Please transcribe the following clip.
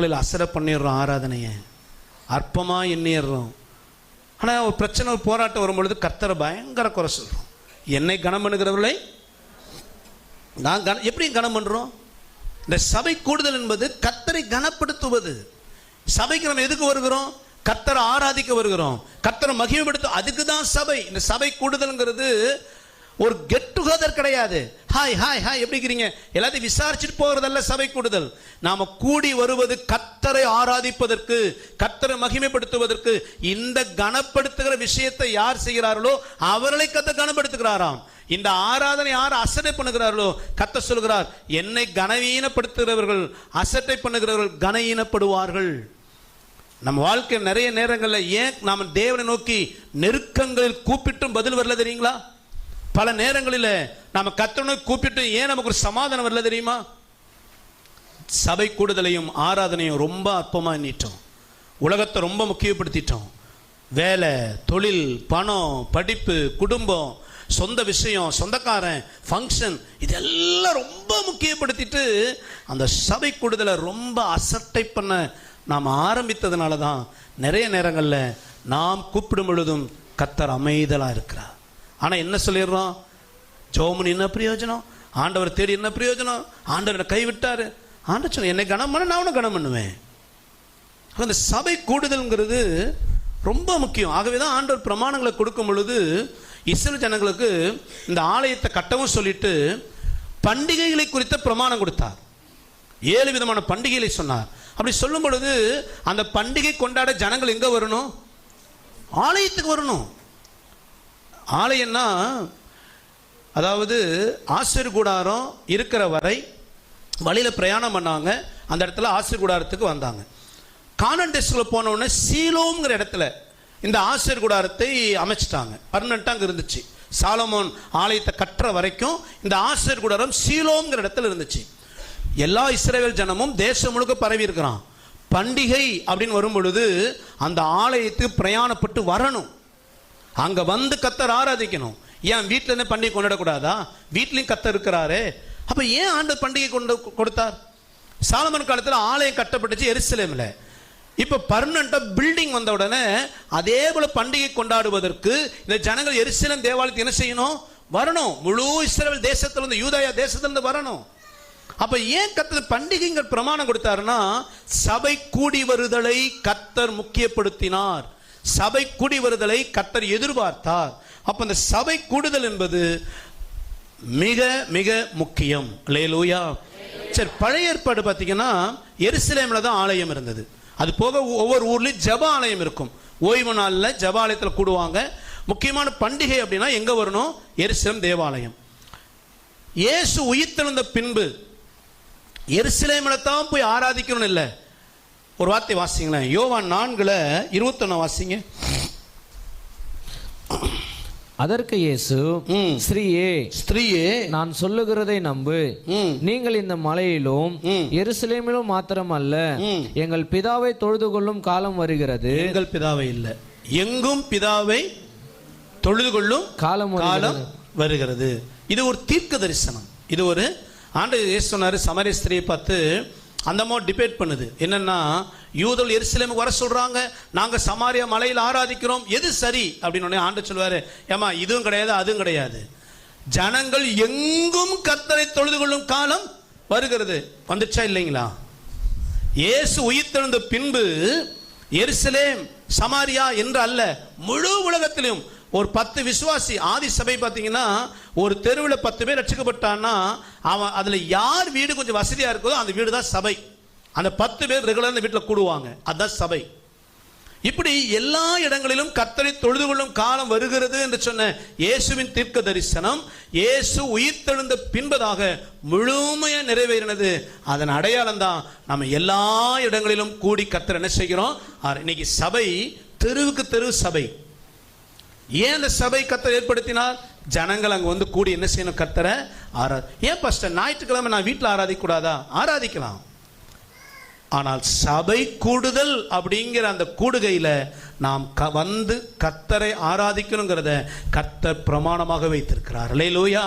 நேரங்களில் அசர பண்ணிடுறோம், ஆராதனையை அற்பமாக எண்ணிடுறோம். ஆனால் ஒரு பிரச்சனை, ஒரு போராட்டம் வரும்பொழுது கர்த்தரை பயங்கர குறை சொல்கிறோம். என்னை கனம் பண்ணுகிறவர்களை நான் எப்படி கனம் பண்ணுறோம்? இந்த சபை கூடுதல் என்பது கர்த்தரை கனப்படுத்துவது. சபைக்கு நம்ம எதுக்கு வருகிறோம்? கர்த்தரை ஆராதிக்க வருகிறோம், கர்த்தரை மகிமைப்படுத்த. அதுக்கு தான் சபை. இந்த சபை கூடுதல்ங்கிறது ஒரு கெட் டுகெதர் கிடையாது. ஹாய் ஹாய் ஹாய் எப்படி இருக்கிறீங்க எல்லாத்தையும் விசாரிச்சுட்டு போகிறதல்ல சபை கூடுதல். நாம கூடி வருவது கர்த்தரை ஆராதிப்பதற்கு, கர்த்தரை மகிமைப்படுத்துவதற்கு. இந்த கனப்படுத்துகிற விஷயத்தை யார் செய்கிறார்களோ அவர்களை கர்த்தர் கனப்படுத்துகிறாராம். இந்த ஆராதனை யார் அசட்டை பண்ணுகிறார்களோ கர்த்தர் சொல்கிறார், என்னை கனவீனப்படுத்துகிறவர்கள், அசட்டை பண்ணுகிறவர்கள் கனவீனப்படுவார்கள். நம்ம வாழ்க்கை நிறைய நேரங்களில் ஏன் நாம் தேவனை நோக்கி நெருக்கங்களில் கூப்பிட்டும் பதில் வரல தெரியுங்களா? பல நேரங்களில் நாம கர்த்தரை கூப்பிட்டு ஏன் நமக்கு ஒரு சமாதானம் வரல தெரியுமா? சபை கூடுதலையும் ஆராதனையும் ரொம்ப அற்பமா எண்ணிட்டோம். உலகத்தை ரொம்ப முக்கியப்படுத்திட்டோம். வேலை, தொழில், பணம், படிப்பு, குடும்பம், சொந்த விஷயம், சொந்தக்காரன், ஃபங்க்ஷன், இதெல்லாம் ரொம்ப முக்கியப்படுத்திட்டு அந்த சபை கூடுதலை ரொம்ப அசட்டை பண்ண நாம் ஆரம்பித்ததுனால தான் நிறைய நேரங்களில் நாம் கூப்பிடும் பொழுதும் கர்த்தர் அமைதலாக இருக்கிறார். ஆனால் என்ன சொல்லிடுறோம்? ஜோமன் என்ன பிரயோஜனம், ஆண்டவர் தேடி என்ன பிரயோஜனம், ஆண்டவர் கைவிட்டாரு. ஆண்டவர் சொன்ன என்னை கனம் பண்ண நான் கனம் பண்ணுவேன். அந்த சபை கூடுதல்ங்கிறது ரொம்ப முக்கியம். ஆகவே தான் ஆண்டவர் பிரமாணங்களை கொடுக்கும் பொழுது இஸ்ரவேல் ஜனங்களுக்கு இந்த ஆலயத்தை கட்டவும் சொல்லிட்டு பண்டிகைகளை குறித்த பிரமாணம் கொடுத்தார். 7 விதமான பண்டிகைகளை சொன்னார். அப்படி சொல்லும் பொழுது அந்த பண்டிகை கொண்டாட ஜனங்கள் எங்க வரணும்? ஆலயத்துக்கு வரணும். ஆலயம்னா அதாவது ஆசீர் கூடாரம் இருக்கிற வரை வழியில் பிரயாணம் பண்ணாங்க. அந்த இடத்துல ஆசீர் கூடாரத்துக்கு வந்தாங்க. கானான் தேசத்தில் போன உடனே சீலோங்கிற இடத்துல இந்த ஆசீர் கூடாரத்தை அமைச்சிட்டாங்க. பர்மனெண்ட்டாக அங்கே இருந்துச்சு. சாலமோன் ஆலயத்தை கட்டுற வரைக்கும் இந்த ஆசீர் கூடாரம் சீலோங்கிற இடத்துல இருந்துச்சு. எல்லா இஸ்ரவேல் ஜனமும் தேசம் முழுக்க பரவி இருக்கிறான். பண்டிகை அப்படின்னு வரும் பொழுது அந்த ஆலயத்துக்கு பிரயாணப்பட்டு வரணும். அங்க வந்து கர்த்தர் ஆராதிக்கணும். ஏன் வீட்டில் என்ன பண்டிகை கொண்டாடக்கூடாதா? வீட்லையும் கர்த்தர் இருக்கிறாரே. அப்ப ஏன் ஆண்டவர் பண்டிகை கொடுத்தார்? சாலமன் காலத்தில் ஆலயம் கட்டப்பட்டுச்சு எருசலேமில். இப்ப பர்மனண்டா பில்டிங் வந்த உடனே அதே போல பண்டிகை கொண்டாடுவதற்கு இந்த ஜனங்கள் எருசலேம் தேவாலயத்துக்கு என்ன செய்யணும்? வரணும். முழு இஸ்ரவேல் தேசத்திலிருந்து, யூதேயா தேசத்திலிருந்து வரணும். அப்ப ஏன் கர்த்தர் பண்டிகைகள் பிரமாணம் கொடுத்தாருன்னா சபை கூடி வருதலை கர்த்தர் முக்கியப்படுத்தினார். சபை கூடி வருதலை கர்த்தர் எதிர்பார்த்தார். அப்ப இந்த சபை கூடுதல் என்பது மிக மிக முக்கியம். அல்லேலூயா. சரி, பழைய ஏற்பாடு பார்த்தீங்கன்னா எருசலேமில் தான் ஆலயம் இருந்தது. அது போக ஒவ்வொரு ஊர்லயும் ஜப ஆலயம் இருக்கும். ஓய்வு நாளில் ஜப ஆலயத்தில் கூடுவாங்க. முக்கியமான பண்டிகை அப்படின்னா எங்க வரணும்? எருசலேம் தேவாலயம். இயேசு உயிர்த்தெழுந்த பின்பு எருசலேமில் தான் போய் ஆராதிக்கணும் இல்லை. ஒரு வார்த்தை வாசிங்களேன். யோவான் 4:21 வாசிங்க. அதற்கு இயேசு, ஸ்திரீயே நான் சொல்லுகிறதை நம்பு. நீங்கள் இந்த மலையிலும் எருசலேமிலும் மாத்திரம் அல்ல, எங்கள் பிதாவை தொழுது கொள்ளும் காலம் வருகிறது. எங்கள் பிதாவை இல்லை, எங்கும் பிதாவை தொழுது கொள்ளும் காலம் வருகிறது. இது ஒரு தீர்க்க தரிசனம். இது ஒரு ஆண்டவர் இயேசு சொன்னாரு. சமாரிய ஸ்திரியை பார்த்து அந்த அம்மா டிபேட் பண்ணுது. என்னன்னா, யூதர்கள் எருசலேமுக்கு வர சொல்றாங்க, நாங்க சமாரியா மலையில் ஆராதிக்கிறோம், எது சரி அப்படின்னு ஆண்டவர் சொல்லுவாரு, ஏமா இதுவும் கிடையாது அதுவும் கிடையாது, ஜனங்கள் எங்கும் கர்த்தரை தொழுது கொள்ளும் காலம் வருகிறது. வந்துச்சா இல்லைங்களா? இயேசு உயிர்த்தெழுந்த பின்பு எருசலேம் சமாரியா என்று அல்ல, முழு உலகத்திலும் ஒரு 10 விசுவாசி, ஆதி சபை பார்த்தீங்கன்னா ஒரு தெருவில் 10 பேர் ரட்சிக்கப்பட்டான்னா அவன் அதில் யார் வீடு கொஞ்சம் வசதியாக இருக்குதோ அந்த வீடு தான் சபை. அந்த 10 பேர் ரெகுலர் அந்த வீட்டில் கூடுவாங்க, அதுதான் சபை. இப்படி எல்லா இடங்களிலும் கர்த்தரை தொழுது கொள்ளும் காலம் வருகிறது என்று சொன்ன இயேசுவின் தீர்க்க தரிசனம் இயேசு உயிர்த்தெழுந்த பின்பதாக முழுமையாக நிறைவேறினது. அதன் அடையாளம் தான் நம்ம எல்லா இடங்களிலும் கூடி கர்த்தர் என்ன செய்கிறோம். இன்னைக்கு சபை தெருவுக்கு தெரு சபை. ஏன் அந்த சபை கர்த்தர் ஏற்படுத்தினார்? ஜனங்கள் அங்க வந்து கூடி என்ன செய்யணும்? கர்த்தரை ஏன் பாஸ்டர் ஞாயிற்றுக்கிழமை நான் வீட்டில் ஆராதிக்க கூடாதா? ஆராதிக்கலாம். ஆனால் சபை கூடுதல் அப்படிங்கிற அந்த கூடுகையில நாம் வந்து கர்த்தரை ஆராதிக்கணுங்கிறத கர்த்தர் பிரமாணமாக வைத்திருக்கிறார். அல்லேலூயா.